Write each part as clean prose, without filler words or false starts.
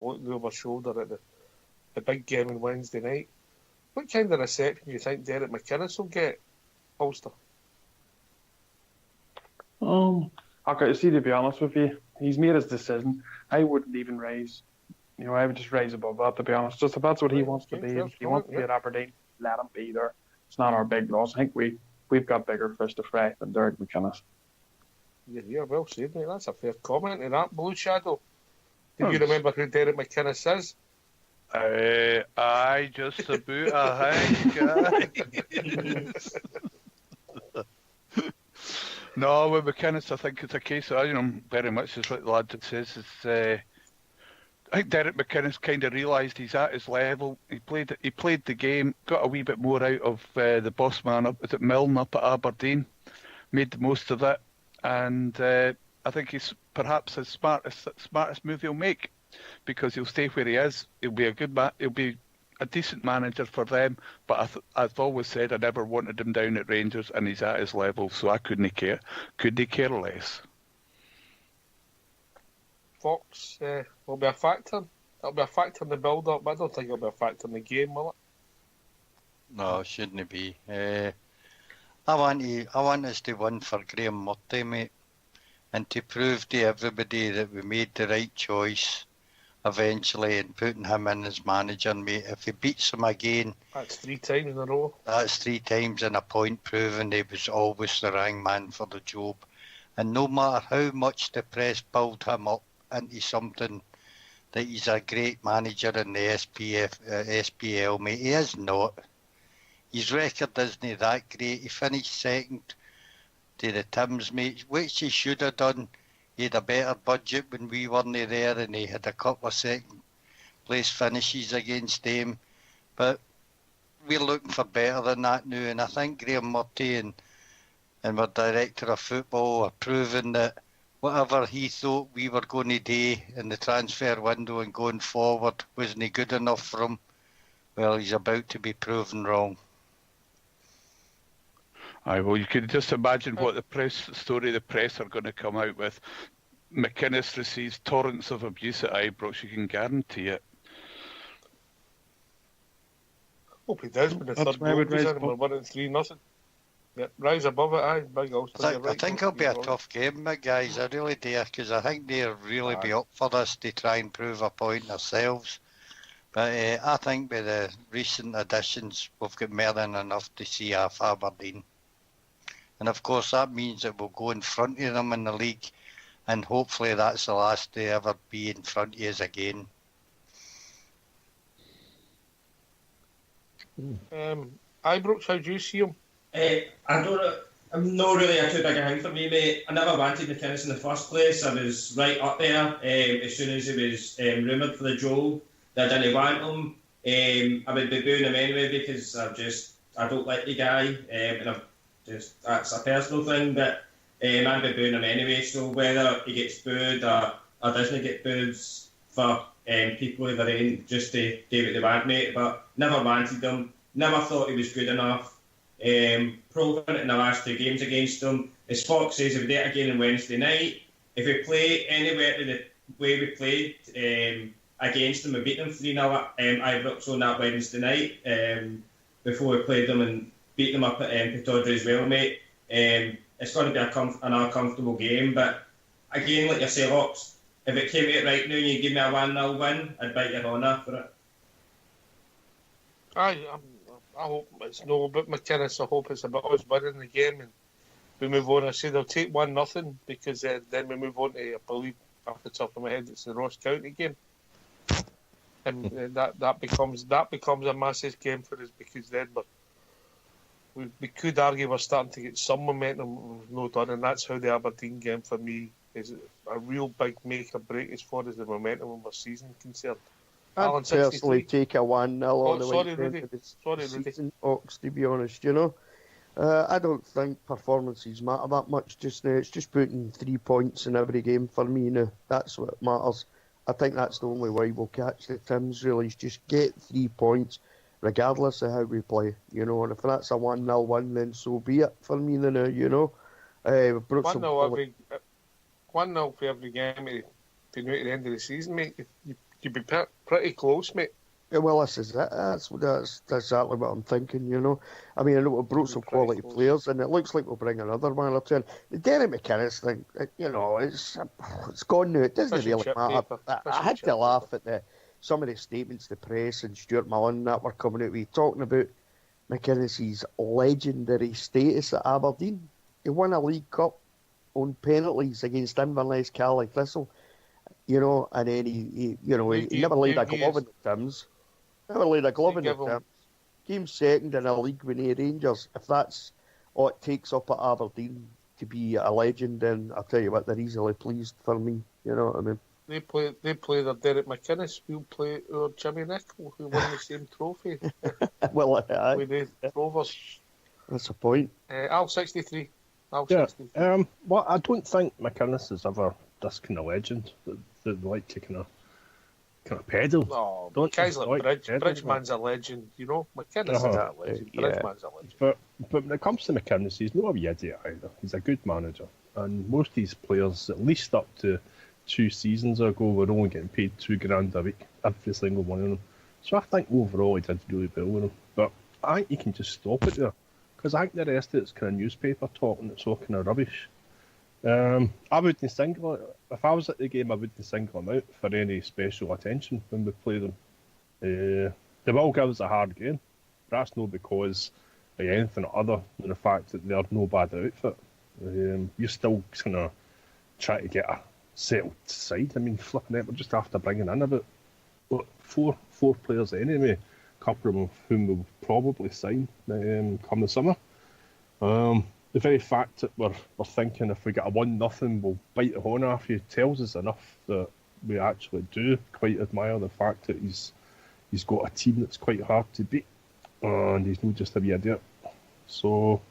looking over shoulder at the big game on Wednesday night. What kind of reception do you think Derek McInnes will get, Ulster? Okay, see, to be honest with you, he's made his decision. I wouldn't even raise, I would just raise above that, to be honest. Just if that's what he wants to be, if he wants to be at Aberdeen, let him be there. It's not our big loss. I think we've got bigger fish to fry than Derek McInnes. Yeah, well said, mate. That's a fair comment in that, Blue Shadow. Do you remember who Derek McInnes is? I just about I think. No, with McInnes, I think it's a case of, very much as what the lad says. I think Derek McInnes kind of realised he's at his level. He played the game, got a wee bit more out of the boss man up at Milne up at Aberdeen, made the most of it, and I think he's perhaps the smartest move he'll make, because he'll stay where he is. He'll be he'll be a decent manager for them, but I've always said I never wanted him down at Rangers, and he's at his level, so I couldn't care less. Fox will be a factor. It'll be a factor in the build-up, but I don't think it'll be a factor in the game, will it? No, shouldn't it be? I want us to win for Graham Murty, mate, and to prove to everybody that we made the right choice eventually in putting him in as manager, mate. If he beats him again, that's 3 times in a row. That's 3 times in a point, proving he was always the right man for the job. And no matter how much the press build him up into something that he's a great manager in the SPL, mate, he is not. His record isn't that great. He finished second to the Tims, mate, which he should have done. He had a better budget when we weren't there, and he had a couple of second place finishes against them. But we're looking for better than that now, and I think Graham Murty and our director of football are proving that whatever he thought we were going to do in the transfer window and going forward wasn't good enough for him. Well, he's about to be proven wrong. Aye, well, you could just imagine what the press are going to come out with. McInnes receives torrents of abuse at Ibrox, you can guarantee it. Hope he does when the third goal goes in and we're winning 3-0. Yeah, rise above it, aye. Big Ulster. I think it'll be a tough game, guys. I really do, because I think they'll really be up for this to try and prove a point themselves. But I think with the recent additions, we've got more than enough to see off Aberdeen. And of course that means that we'll go in front of them in the league, and hopefully that's the last they ever be in front of us again. Ibrox, how do you see him? I'm not really too big a thing for me, mate. I never wanted McInnes in the first place. I was right up there as soon as he was rumoured for the job. I didn't want him. I would be booing him anyway, because I don't like the guy, and that's a personal thing, but I'd be booing him anyway. So whether he gets booed or doesn't get booed for people of their own, just to do what they want, mate. But never wanted him. Never thought he was good enough. Proven it in the last 2 games against them. As Fox says, if we do it again on Wednesday night, if we play anywhere the way we played against them, we beat them 3-0 at Ibrox on that Wednesday night, before we played them and beat them up at Pittodrie as well, mate. It's going to be an uncomfortable game, but again, like you say, Hawks, if it came out right now and you give me a 1-0 win, I'd bite your honour for it. I hope it's no about McInnes. I hope it's about us winning the game and we move on. I say they'll take 1-0 because then we move on to, I believe, off the top of my head, it's the Ross County game. And that becomes a massive game for us, because then we could argue we're starting to get some momentum we've not done, and that's how the Aberdeen game for me is a real big make or break as far as the momentum of our season concerned. I'd personally take a 1-0 on the sorry, way Rudy. into the Sorry, season, Ox, to be honest, I don't think performances matter that much just now. It's just putting 3 points in every game for me now. That's what matters. I think that's the only way we'll catch the Tims, really, is just get 3 points, regardless of how we play, and if that's a 1-0 win, then so be it for me now, 1-0 for every game to the end of the season, mate. You'd be pretty close, mate. Yeah, well, this is it. That's exactly what I'm thinking, you know. I mean, I know we've brought some quality players, and it looks like we'll bring another one or two. The Derek McInnes thing, you know, it's gone now. It doesn't really matter. I had to laugh at some of the statements the press and Stuart Mullen that were coming out with, talking about McInnes' legendary status at Aberdeen. He won a League Cup on penalties against Inverness, Cali Thistle, you know, and then he never laid a glove in the Tims. Never laid a glove in the Tims. Came second in a league with the Rangers. If that's all it takes up at Aberdeen to be a legend, then I'll tell you what, they're easily pleased for me. You know what I mean? They play their Derek McInnes. We'll play our Jimmy Nicholl, who won the same trophy. Well, with the Rovers. That's a point. Al 63. Well, I don't think McInnes is ever this kind of legend that they like to kind of peddle. No, guys like Bridgeman's a legend, you know. McInnes is a legend. Bridgeman's a legend. But when it comes to McInnes, he's not a wee idiot either. He's a good manager, and most of these players, at least up to 2 seasons ago, were only getting paid $2,000 a week, every single one of them. So I think overall he did really well with them. But I think you can just stop it there, because I think the rest of it's kind of newspaper talk and it's all kind of rubbish. I wouldn't single it. If I was at the game, I wouldn't single them out for any special attention when we play them. They will give us a hard game, but that's not because of anything other than the fact that they're no bad outfit. You're still kind of trying to get a settled side. I mean, flipping it, we're just after bringing in about four players anyway, a couple of whom we'll probably sign come the summer. The very fact that we're thinking if we get a 1-0 we'll bite the horn off you tells us enough that we actually do quite admire the fact that he's got a team that's quite hard to beat, and he's not just a wee idiot. So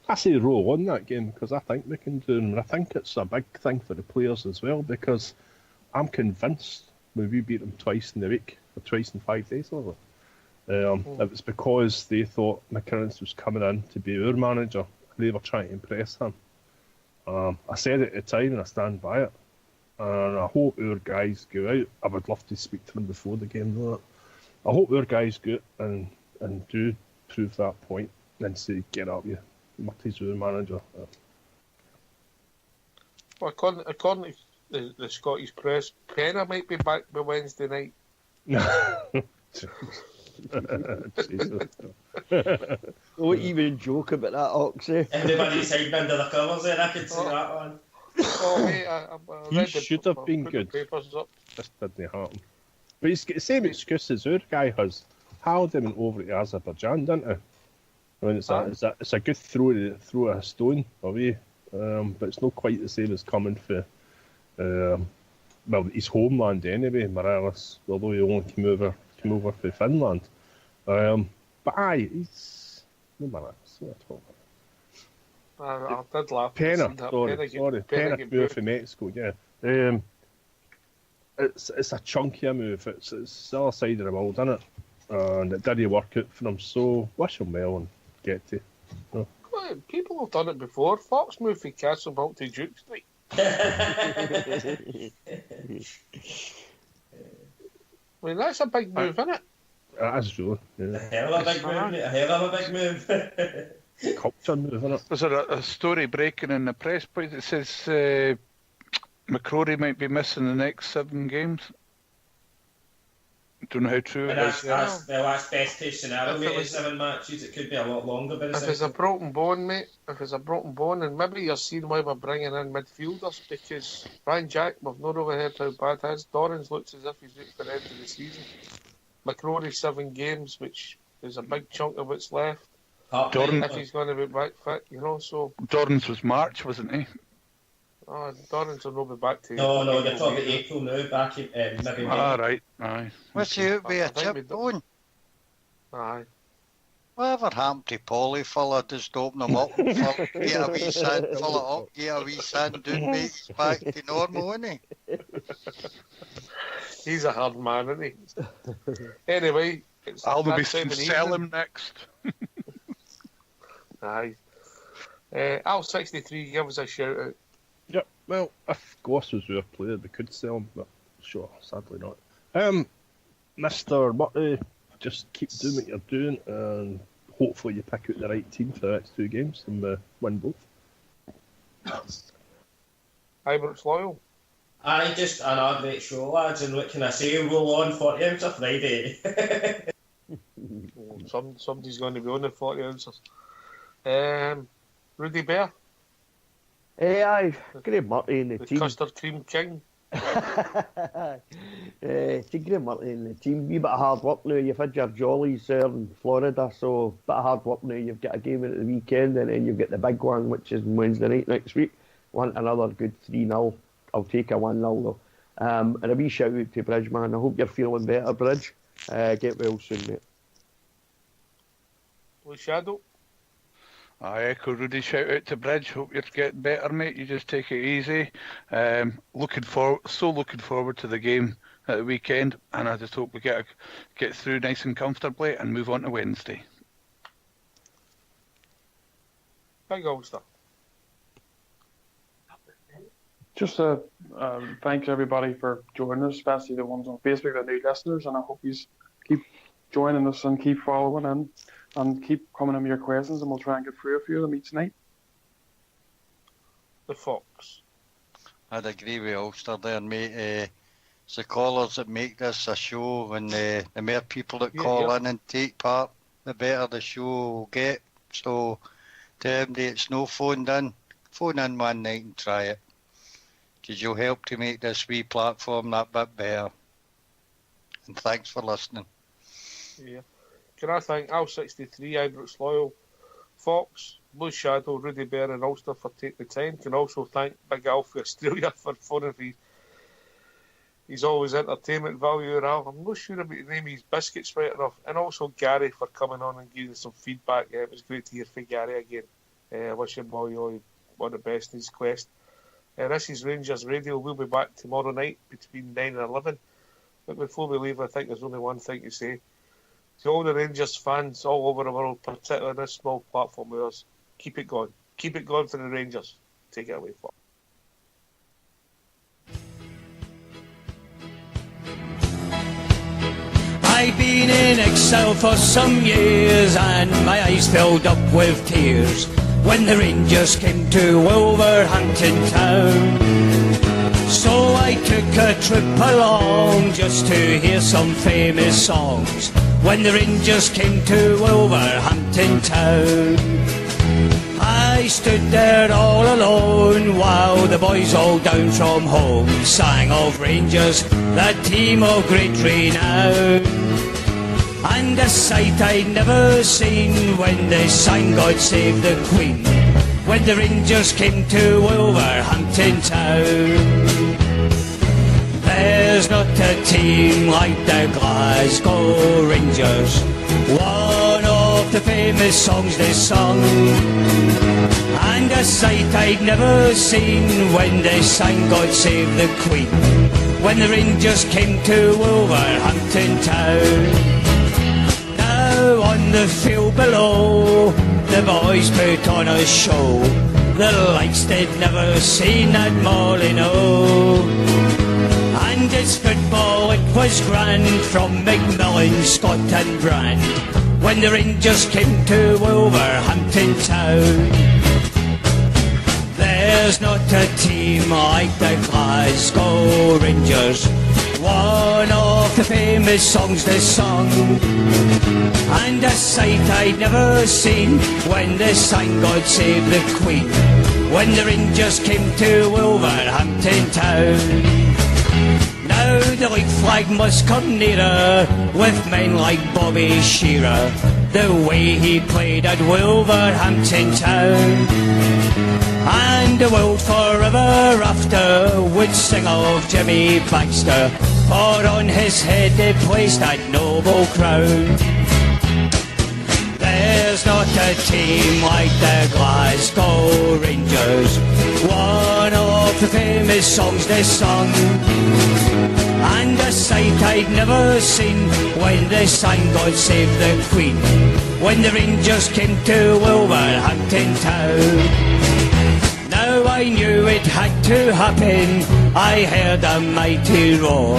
I say roll on that game, because I think we can do, and I think it's a big thing for the players as well, because I'm convinced when we beat them twice in the week, or twice in 5 days, it was because they thought McInnes was coming in to be our manager. They were trying to impress him. I said it at the time, and I stand by it. And I hope our guys go out. I would love to speak to them before the game, though. I hope our guys go out and do prove that point, and say, get up, you. Murty's our manager. Well, according to the Scottish press, Penna might be back by Wednesday night. Jesus. Don't even joke about that, Oxy. Everybody's hiding under the covers there, I can see that one. Oh, mate, he should have been good. This didn't happen. But he's got the same excuse as our guy has. Halden went over to Azerbaijan, didn't he? I mean, it's a good throw a stone away, but it's not quite the same as coming for his homeland anyway, Morales, although he only came over for Finland. But aye, he's no Morales. What I did laugh. Penna came over from Mexico. Yeah, it's a chunkier move. It's the other side of the world, isn't it? And it didn't work out for him. So wish him well and get to. You know. People have done it before. Fox moved from Castlebuilt to Duke Street. I mean, that's a big move, isn't it? That's true. Yeah. A hell of a big move. Culture move, isn't it? Was there a story breaking in the press point that says McCrory might be missing the next 7 games? Don't know how true it is. That's best case scenario, mate. 7 matches, it could be a lot longer. But if it's a broken bone, mate, and maybe you're seeing why we're bringing in midfielders, because Ryan Jack, we've not really heard how bad his. Dorrans looks as if he's out for the end of the season. McCrory 7 games, which is a big chunk of what's left. If he's going to be back fit, you know, so... Dorrans was March, wasn't he? Oh, Dorrans will not be back to... No, you're talking about April now, back in maybe May. Right, aye. What's he out with a chip bone? Aye. Whatever happened to Polly fella, just open him up, get a wee sand, fill it up, get a wee sand down, mate, he's back to normal, isn't he? He's a hard man, isn't he? Anyway, I'll be sell him next. Aye. Al 63, give us a shout out. Yeah, well, if Goss was our player, we could sell him, but sure, sadly not. Mr. Murray, just keep doing what you're doing, and hopefully you pick out the right team for the next 2 games and win both. Ibrox Loyal. Just another great show, lads, and what can I say? Roll on, 40 ounce of Friday. Somebody's going to be on the 40 ounces. Rudy Bear. Aye, Graham Murray in the team. Custard Cream King. Graham Murray in the team. Wee bit of hard work now. You've had your jollies there in Florida, so bit of hard work now. You've got a game at the weekend, and then you've got the big one, which is Wednesday night next week. Want another good 3-0. I'll take a 1-0 though. And a wee shout out to Bridge, man. I hope you're feeling better, Bridge. Get well soon, mate. Blue Shadow. I echo Rudy's shout out to Bridge. Hope you're getting better, mate. You just take it easy. Looking forward to the game at the weekend, and I just hope we get through nice and comfortably and move on to Wednesday. Big Ulster. Just thanks everybody for joining us, especially the ones on Facebook, the new listeners, and I hope you keep joining us and keep following and keep coming in with your questions, and we'll try and get through a few of them each night. The Fox. I'd agree with Ulster there, mate. It's the callers that make this a show, and the more people that call in and take part, the better the show will get. So, to everybody that's no phoned in, phone in one night and try it. Because you'll help to make this wee platform that bit better. And thanks for listening. Yeah. Can I thank Al63, Ibrox Loyal, Fox, Blue Shadow, Rudy Bear and Ulster for taking the time. Can also thank Big Al for Australia for phoning. He's always entertainment value, Al. I'm not sure about the name of his biscuits right enough. And also Gary for coming on and giving some feedback. It was great to hear from Gary again. I wish him all the best in his quest. This is Rangers Radio. We'll be back tomorrow night between 9 and 11. But before we leave, I think there's only one thing to say. To all the Rangers fans all over the world, particularly on this small platform with us, keep it going. Keep it going for the Rangers. Take it away, Fox. I've been in exile for some years, and my eyes filled up with tears when the Rangers came to Wolverhampton town. So I took a trip along just to hear some famous songs when the Rangers came to Wolverhampton town. I stood there all alone while the boys all down from home sang of Rangers, that team of great renown. And a sight I'd never seen when they sang God Save the Queen, when the Rangers came to Wolverhampton town. There's not a team like the Glasgow Rangers, one of the famous songs they sung. And a sight I'd never seen when they sang God Save the Queen, when the Rangers came to Wolverhampton town. Now on the field below, the boys put on a show, the likes they'd never seen at Molyneux. And it's football, it was grand, from Macmillan, Scott and Brand, when the Rangers came to Wolverhampton town. There's not a team like the Glasgow Rangers, one of the famous songs they sung. And a sight I'd never seen when they sang God Save the Queen, when the Rangers came to Wolverhampton town. Now the league flag must come nearer, with men like Bobby Shearer, the way he played at Wolverhampton town. And the world forever after would sing of Jimmy Baxter, for on his head they placed that noble crown. There's not a team like the Glasgow Rangers, one of the famous songs they sung. And a sight I'd never seen when they sang God Save the Queen, when the Rangers came to Wolverhampton town. Now I knew it had to happen, I heard a mighty roar,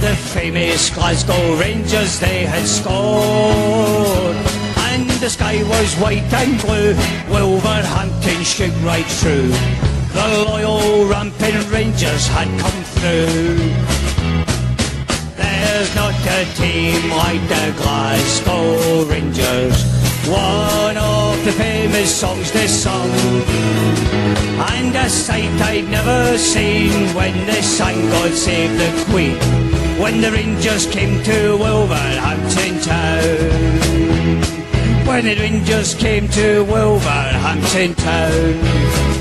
the famous Glasgow Rangers they had scored. And the sky was white and blue, Wolverhampton shoot right through. The loyal rampant Rangers had come through. There's not a team like the Glasgow Rangers, one of the famous songs they sung, and a sight I'd never seen when they sang God Save the Queen, when the Rangers came to Wolverhampton town. When the Rangers came to Wolverhampton town.